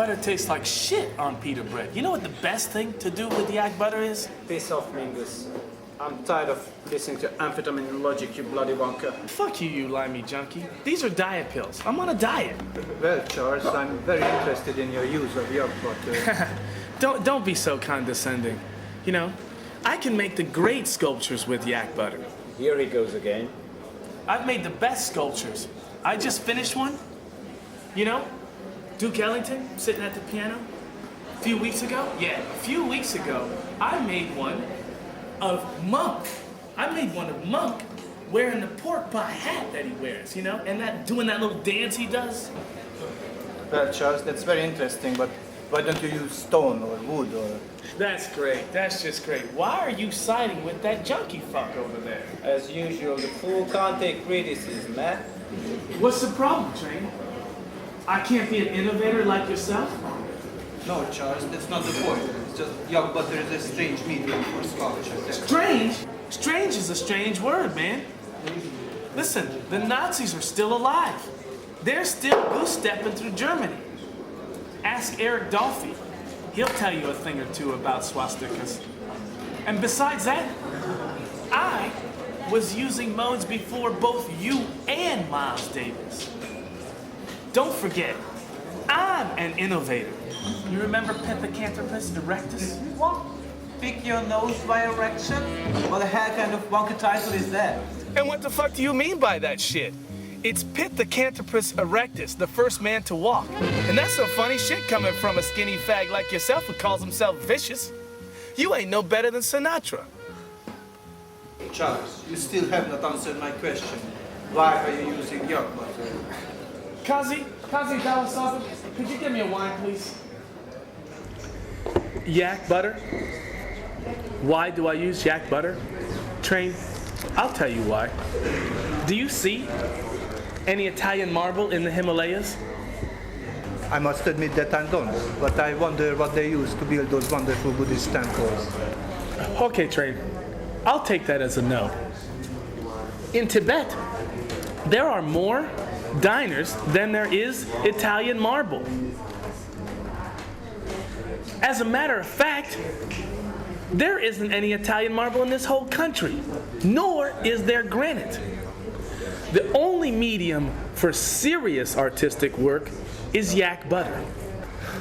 butter tastes like shit on pita bread. You know what the best thing to do with yak butter is? Piss off, Mingus. I'm tired of listening to amphetamine logic, you bloody wonker. Fuck you, you limey junkie. These are diet pills. I'm on a diet. Well, Charles, I'm very interested in your use of yak butter. Don't be so condescending. You know, I can make the great sculptures with yak butter. Here he goes again. I've made the best sculptures. I just finished one. You know, Duke Ellington sitting at the piano a few weeks ago. Yeah, a few weeks ago, I made one of Monk. I made one of Monk wearing the pork pie hat that he wears, you know, and doing that little dance he does. Well, Charles, that's very interesting, but why don't you use stone or wood or... That's great. That's just great. Why are you siding with that junkie fuck over there? As usual, the fool can't take criticism, man. What's the problem, Train? I can't be an innovator like yourself? No, Charles, that's not the point. It's just yak butter is a strange medium for sculpture. Strange? Strange is a strange word, man. Listen, the Nazis are still alive. They're still goose-stepping through Germany. Ask Eric Dolphy. He'll tell you a thing or two about swastikas. And besides that, I was using modes before both you and Miles Davis. Don't forget, I'm an innovator. You remember Pithecanthropus erectus? What? Pick your nose by erection? What the hell kind of wonky title is that? And what the fuck do you mean by that shit? It's Pithecanthropus erectus, the first man to walk. And that's some funny shit coming from a skinny fag like yourself who calls himself vicious. You ain't no better than Sinatra. Charles, you still have not answered my question. Why are you using yak butter? Kazi Dawasabi, could you give me a wine, please? Yak butter? Why do I use yak butter? Train, I'll tell you why. Do you see any Italian marble in the Himalayas? I must admit that I don't, but I wonder what they use to build those wonderful Buddhist temples. Okay, Train. I'll take that as a no. In Tibet, there are more diners than there is Italian marble. As a matter of fact, there isn't any Italian marble in this whole country, nor is there granite. The only medium for serious artistic work is yak butter.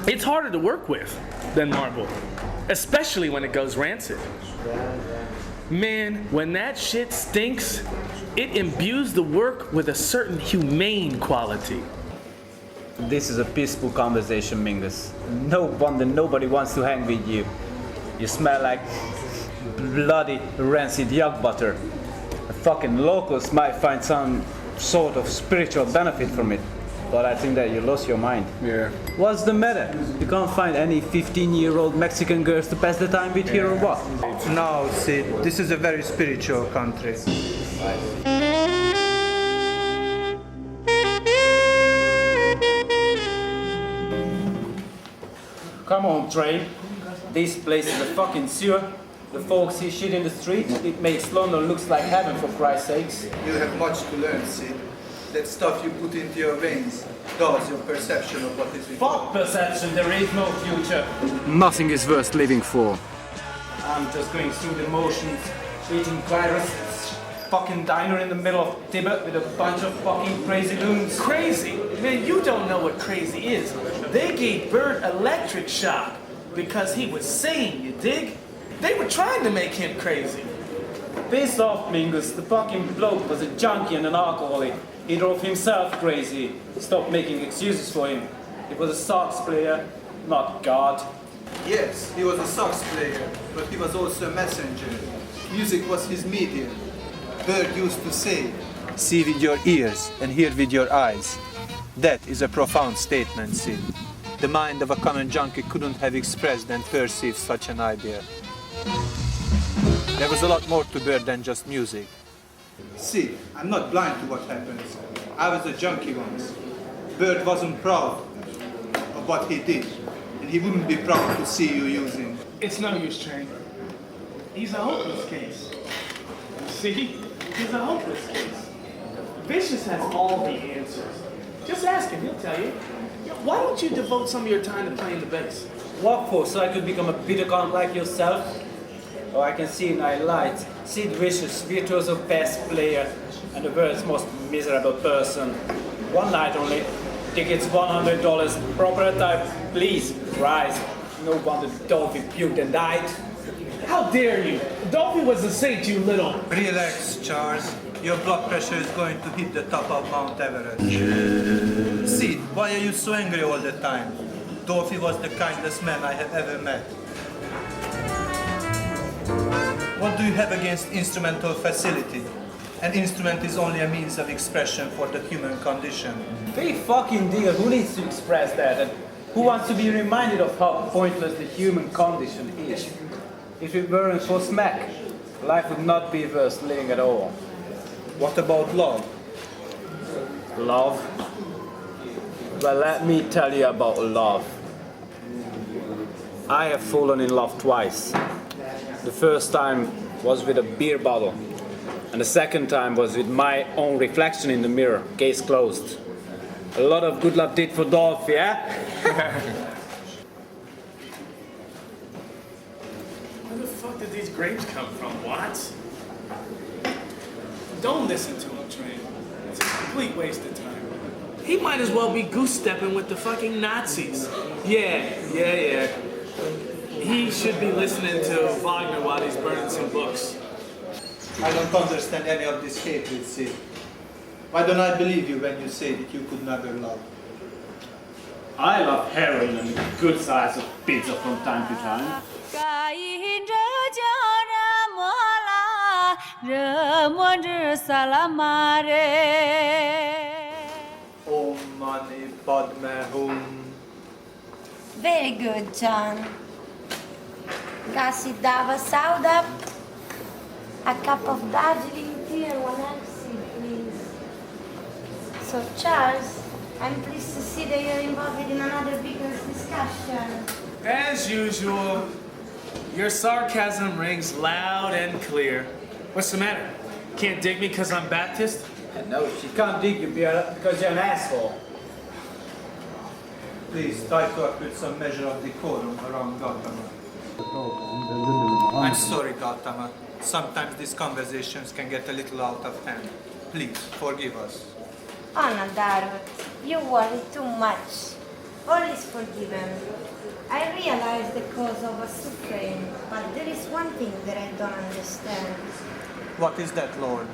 It's harder to work with than marble, especially when it goes rancid. Man, when that shit stinks, it imbues the work with a certain humane quality. This is a peaceful conversation, Mingus. No wonder nobody wants to hang with you. You smell like bloody rancid yak butter. The fucking locals might find some sort of spiritual benefit from it. But I think that you lost your mind. Yeah. What's the matter? You can't find any 15-year-old Mexican girls to pass the time with here or what? No, Sid, this is a very spiritual country. Come on, Train. This place is a fucking sewer. The folks see shit in the street. It makes London looks like heaven, for Christ's sakes. You have much to learn, Sid. That stuff you put into your veins does your perception of what is before. Fuck perception, there is no future. Nothing is worth living for. I'm just going through the motions, eating virus, fucking diner in the middle of Tibet with a bunch of fucking crazy loons. Crazy? Man, you don't know what crazy is. They gave Bird electric shock because he was sane, you dig? They were trying to make him crazy. Piss off, Mingus. The fucking bloke was a junkie and an alcoholic. He drove himself crazy. Stop making excuses for him. He was a sax player, not God. Yes, he was a sax player, but he was also a messenger. Music was his medium. Bird used to say, "See with your ears and hear with your eyes." That is a profound statement, Sid. The mind of a common junkie couldn't have expressed and perceived such an idea. There was a lot more to Bird than just music. See, I'm not blind to what happens. I was a junkie once. Bird wasn't proud of what he did, and he wouldn't be proud to see you using. It's no use, Train. He's a hopeless case. See? He's a hopeless case. Vicious has all the answers. Just ask him, he'll tell you. Why don't you devote some of your time to playing the bass? What for? So I could become a Peter Peli like yourself? Oh, I can see in my light. Sid Vicious, virtuoso bass player, and the world's most miserable person. One night only. Tickets $100. Proper type, please. Rise. No wonder Dolphy puked and died. How dare you? Dolphy was a saint, you little... Relax, Charles. Your blood pressure is going to hit the top of Mount Everest. Sid, why are you so angry all the time? Dolphy was the kindest man I have ever met. What do you have against instrumental facility? An instrument is only a means of expression for the human condition. Big fucking deal. Who needs to express that? And who wants to be reminded of how pointless the human condition is? If it weren't for smack, life would not be worth living at all. What about love? Love? Well, let me tell you about love. I have fallen in love twice. The first time was with a beer bottle, and the second time was with my own reflection in the mirror, case closed. A lot of good love did for Dolphy, yeah? Where the fuck did these grapes come from, Watts? Don't listen to him, Train. It's a complete waste of time. He might as well be goose-stepping with the fucking Nazis. Yeah. He should be listening to Wagner while he's burning some books. I don't understand any of this hatred, Sid. Why don't I believe you when you say that you could never love? I love heroin and good size of pizza from time to time. Om Mani Padme Hum. Very good, John. Gasidava soda, a cup of Darjeeling tea and one MC, please. So, Charles, I'm pleased to see that you're involved in another vigorous discussion. As usual, your sarcasm rings loud and clear. What's the matter? Can't dig me because I'm Baptist? No, she can't dig you because you're an asshole. Please try to put some measure of decorum around Gautama. I'm sorry, Gautama. Sometimes these conversations can get a little out of hand. Please, forgive us. Anna Darut, you worry too much. All is forgiven. I realize the cause of our suffering, but there is one thing that I don't understand. What is that, Lord?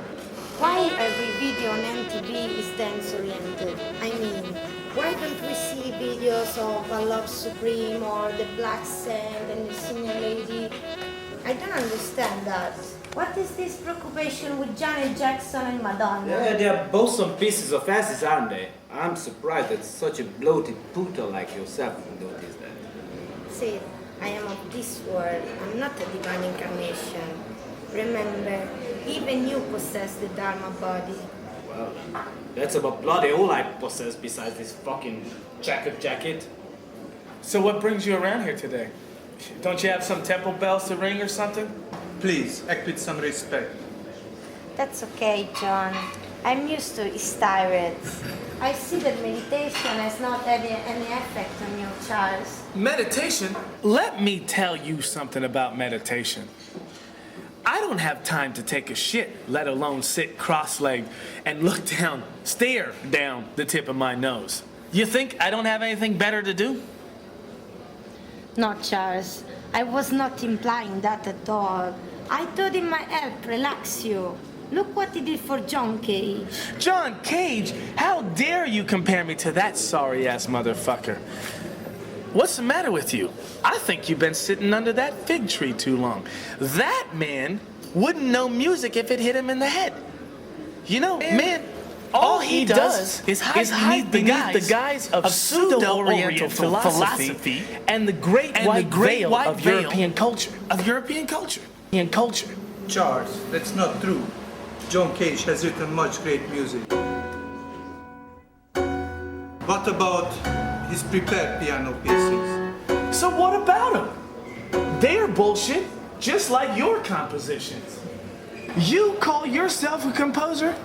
Why every video on MTV is dance-oriented? I mean, why don't we see videos of A Love Supreme or The Black Sand and the Senior Lady? I don't understand that. What is this preoccupation with Janet Jackson and Madonna? Yeah, they are both some pieces of asses, aren't they? I'm surprised that such a bloated puta like yourself would notice that. Sid, I am of this world. I'm not a divine incarnation. Remember, even you possess the Dharma body. Well, that's about bloody all I possess besides this fucking checkered jacket. So what brings you around here today? Don't you have some temple bells to ring or something? Please, act with some respect. That's okay, John. I'm used to his tirades. I see that meditation has not had any effect on you, Charles. Meditation? Let me tell you something about meditation. I don't have time to take a shit, let alone sit cross-legged and stare down the tip of my nose. You think I don't have anything better to do? No, Charles. I was not implying that at all. I thought it might help relax you. Look what he did for John Cage. John Cage? How dare you compare me to that sorry-ass motherfucker? What's the matter with you? I think you've been sitting under that fig tree too long. That man wouldn't know music if it hit him in the head. You know, man, all he does is hide beneath the guise of pseudo-Oriental philosophy and the great white veil of European culture. Charles, that's not true. John Cage has written much great music. What about his prepared piano pieces? So what about them? They're bullshit, just like your compositions. You call yourself a composer,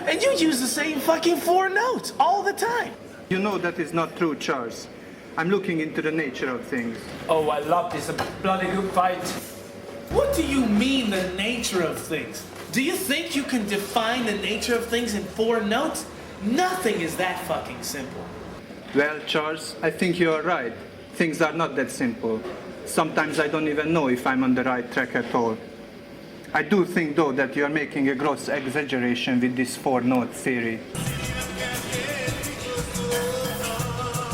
and you use the same fucking 4 notes all the time. You know that is not true, Charles. I'm looking into the nature of things. Oh, I love this. A bloody good fight. What do you mean, the nature of things? Do you think you can define the nature of things in 4 notes? Nothing is that fucking simple. Well, Charles, I think you are right. Things are not that simple. Sometimes I don't even know if I'm on the right track at all. I do think, though, that you are making a gross exaggeration with this 4-note theory.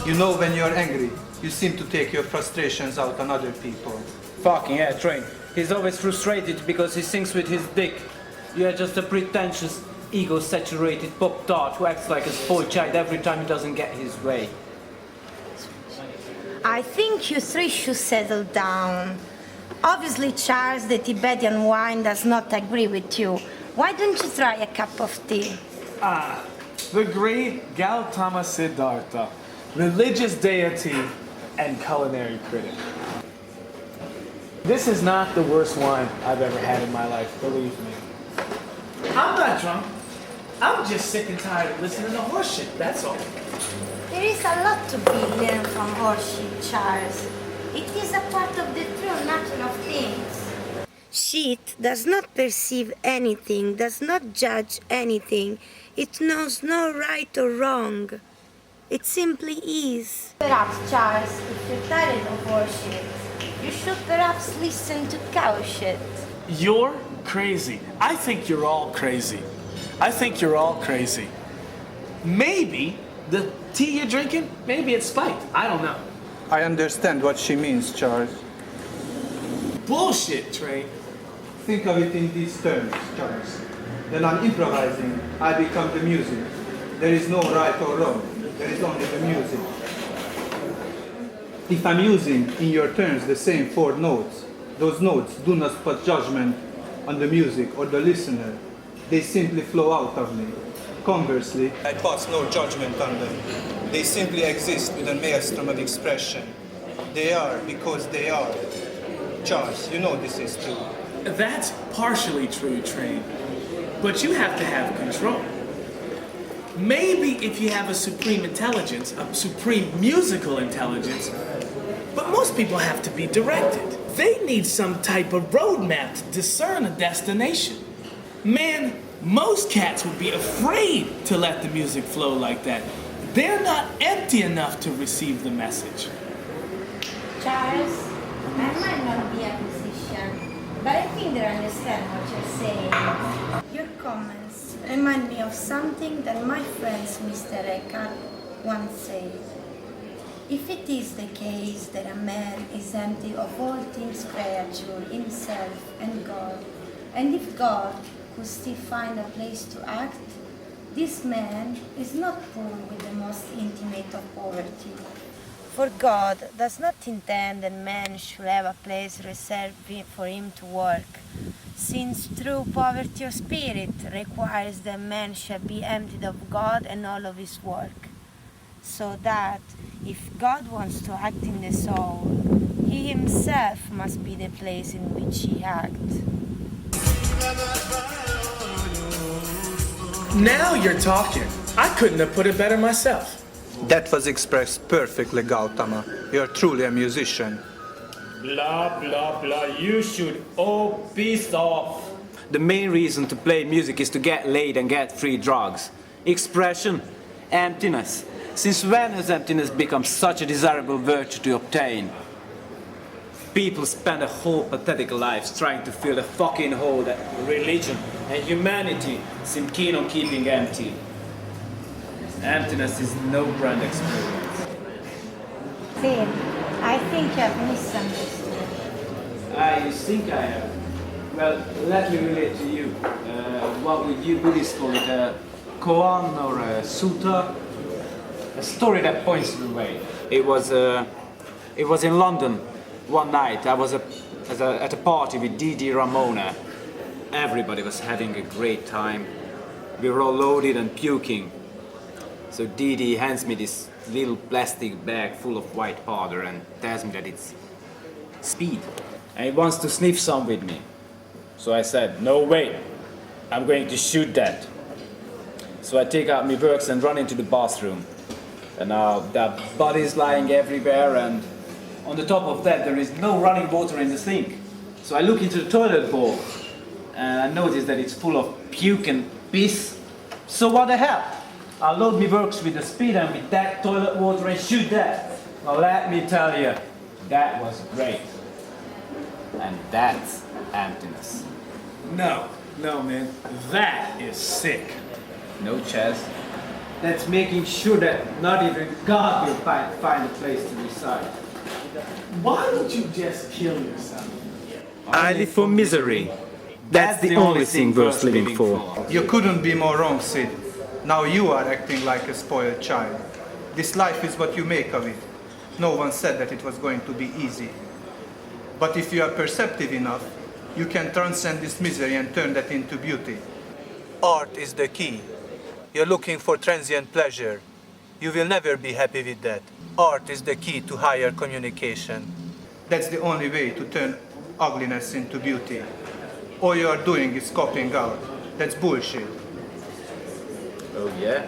You know, when you're angry, you seem to take your frustrations out on other people. Fucking yeah, Train. He's always frustrated because he sings with his dick. You're just a pretentious, ego-saturated pop-tart who acts like a spoiled child every time he doesn't get his way. I think you three should settle down. Obviously, Charles, the Tibetan wine does not agree with you. Why don't you try a cup of tea? The great Gautama Siddhartha, religious deity and culinary critic. This is not the worst wine I've ever had in my life, believe me. I'm not drunk. I'm just sick and tired of listening to horseshit, that's all. There is a lot to be learned from horseshit, Charles. It is a part of the true nature of things. Shit does not perceive anything, does not judge anything. It knows no right or wrong. It simply is. Perhaps, Charles, if you're tired of horseshit, you should perhaps listen to cow shit. You're crazy. I think you're all crazy. I think you're all crazy. Maybe the tea you're drinking, maybe it's spiked. I don't know. I understand what she means, Charles. Bullshit, Trey. Think of it in these terms, Charles. When I'm improvising, I become the music. There is no right or wrong. There is only the music. If I'm using, in your terms, the same 4 notes, those notes do not put judgment on the music or the listener. They simply flow out of me. Conversely, I pass no judgment on them. They simply exist with a maelstrom of expression. They are because they are. Charles, you know this is true. That's partially true, Train. But you have to have control. Maybe if you have a supreme intelligence, a supreme musical intelligence, but most people have to be directed. They need some type of roadmap to discern a destination. Man, most cats would be afraid to let the music flow like that. They're not empty enough to receive the message. Charles, I might not be a musician, but I think that I understand what you're saying. Your comments remind me of something that my friend Mr. Eckhart once said. If it is the case that a man is empty of all things creature, himself and God, and if God could still find a place to act, this man is not poor with the most intimate of poverty. For God does not intend that man should have a place reserved for him to work, since true poverty of spirit requires that man shall be emptied of God and all of his work, so that if God wants to act in the soul, he himself must be the place in which he acts. Now you're talking. I couldn't have put it better myself. That was expressed perfectly, Gautama. You're truly a musician. Blah, blah, blah. You should all piss off. The main reason to play music is to get laid and get free drugs. Expression, emptiness. Since when has emptiness become such a desirable virtue to obtain? People spend their whole pathetic lives trying to fill the fucking hole that religion and humanity seem keen on keeping empty. Emptiness is no grand experience. Phil, I think you have misunderstood. I think I have. Well, let me relate to you. What would you Buddhists call it? A koan or a sutta? A story that points the way. It was in London one night. I was at a party with Didi Ramona. Everybody was having a great time. We were all loaded and puking. So Didi hands me this little plastic bag full of white powder and tells me that it's speed. And he wants to sniff some with me. So I said, no way, I'm going to shoot that. So I take out my works and run into the bathroom. And the body's lying everywhere, and on the top of that there is no running water in the sink. So I look into the toilet bowl and I notice that it's full of puke and piss. So what the hell? I load me works with the speed and with that toilet water and shoot that. Well, let me tell you, that was great. And that's emptiness. No, man. That is sick. No, Chaz. That's making sure that not even God will find a place to reside. Why don't you just kill yourself? I live for misery. That's the only thing worth living for. You couldn't be more wrong, Sid. Now you are acting like a spoiled child. This life is what you make of it. No one said that it was going to be easy. But if you are perceptive enough, you can transcend this misery and turn that into beauty. Art is the key. You're looking for transient pleasure. You will never be happy with that. Art is the key to higher communication. That's the only way to turn ugliness into beauty. All you are doing is copying out. That's bullshit. Oh yeah?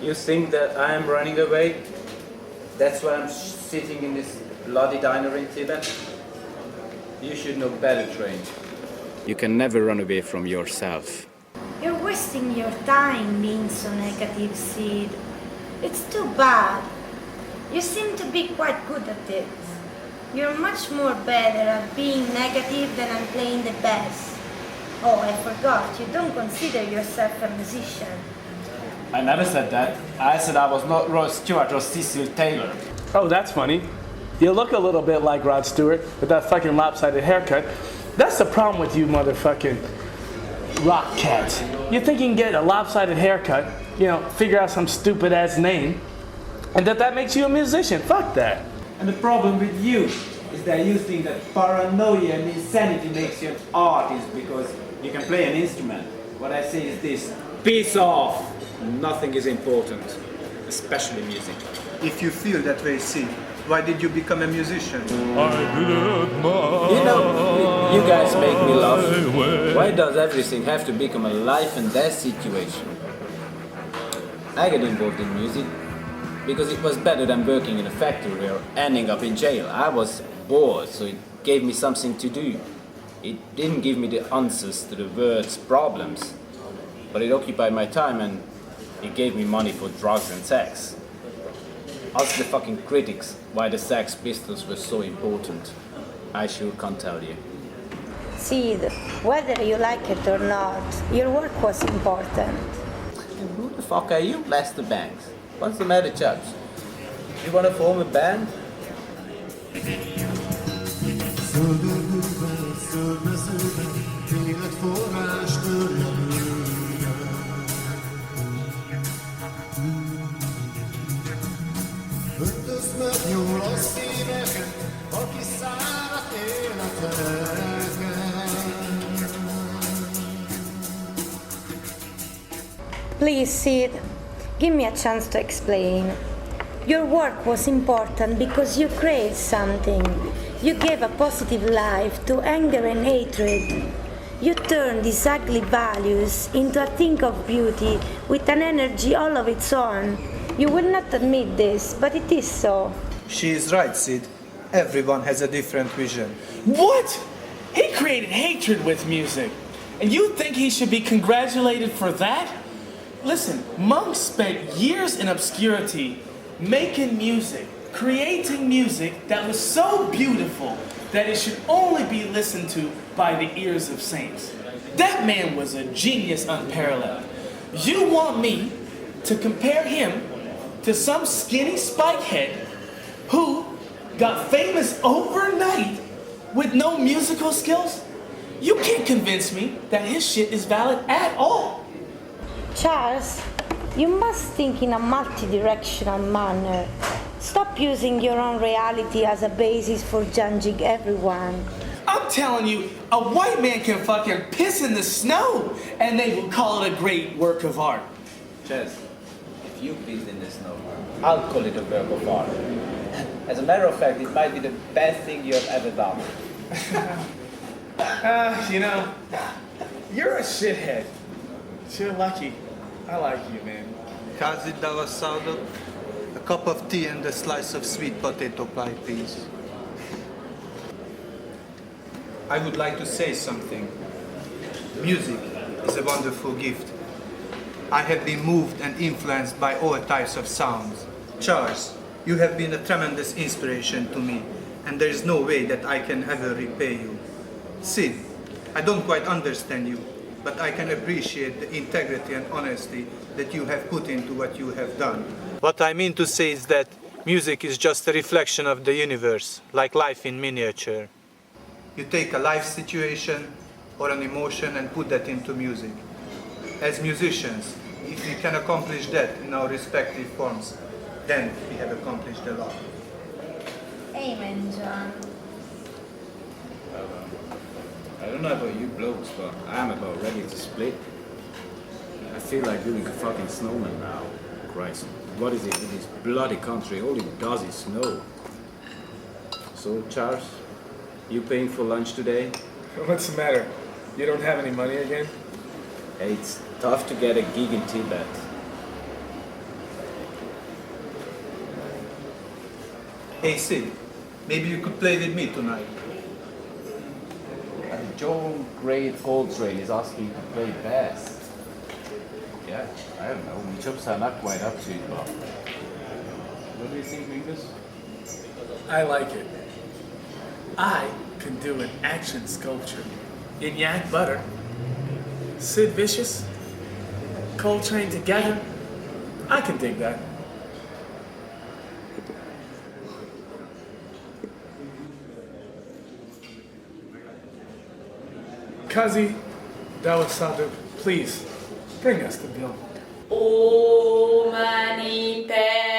You think that I am running away? That's why I'm sitting in this bloody diner in Tibet? You should know better, Train. You can never run away from yourself. You're wasting your time being so negative, Sid. It's too bad. You seem to be quite good at it. You're much more better at being negative than at playing the bass. Oh, I forgot, you don't consider yourself a musician. I never said that. I said I was not Rod Stewart or Cecil Taylor. Oh, that's funny. You look a little bit like Rod Stewart with that fucking lopsided haircut. That's the problem with you motherfucking rock cats. You think you can get a lopsided haircut, figure out some stupid ass name, and that makes you a musician. Fuck that. And the problem with you is that you think that paranoia and insanity makes you an artist because you can play an instrument. What I say is this: piss off! Nothing is important, especially music. If you feel that way, Sid, why did you become a musician? You know, you guys make me laugh. Why does everything have to become a life and death situation? I got involved in music because it was better than working in a factory or ending up in jail. I was bored, so it gave me something to do. It didn't give me the answers to the world's problems, but it occupied my time and it gave me money for drugs and sex. Ask the fucking critics why the Sex Pistols were so important. I sure can't tell you. Sid, whether you like it or not, your work was important. And who the fuck are you, Lester Banks? What's the matter, chaps? You wanna form a band? Please, Sid, give me a chance to explain. Your work was important because you created something. You gave a positive life to anger and hatred. You turned these ugly values into a thing of beauty with an energy all of its own. You will not admit this, but it is so. She is right, Sid. Everyone has a different vision. What? He created hatred with music. And you think he should be congratulated for that? Listen, Monk spent years in obscurity making music, creating music that was so beautiful that it should only be listened to by the ears of saints. That man was a genius unparalleled. You want me to compare him to some skinny spikehead who got famous overnight with no musical skills? You can't convince me that his shit is valid at all. Charles, you must think in a multi-directional manner. Stop using your own reality as a basis for judging everyone. I'm telling you, a white man can fucking piss in the snow and they will call it a great work of art. Chess, if you piss in the snow, I'll call it a work of art. As a matter of fact, it might be the best thing you have ever done. You're a shithead. You're lucky. I like you, man. Kázid Davasszaldot, cup of tea and a slice of sweet potato pie, please. I would like to say something. Music is a wonderful gift. I have been moved and influenced by all types of sounds. Charles, you have been a tremendous inspiration to me, and there is no way that I can ever repay you. Sid, I don't quite understand you, but I can appreciate the integrity and honesty that you have put into what you have done. What I mean to say is that music is just a reflection of the universe, like life in miniature. You take a life situation or an emotion and put that into music. As musicians, if we can accomplish that in our respective forms, then we have accomplished a lot. Amen, John. I don't know about you blokes, but I'm about ready to split. I feel like doing a fucking snowman now. Christ, what is it in this bloody country? All it does is snow. So, Charles, you paying for lunch today? What's the matter? You don't have any money again? Hey, it's tough to get a gig in Tibet. Hey Sid, maybe you could play with me tonight. Joe Great Coltrane is asking to play bass. Yeah, I don't know. My chops are not quite up to it, but what do you think, Mingus? I like it. I can do an action sculpture in yak butter. Sid Vicious, Coltrane together. I can dig that. Kazi, Dawasadu, please bring us the bill. Om Mani Padme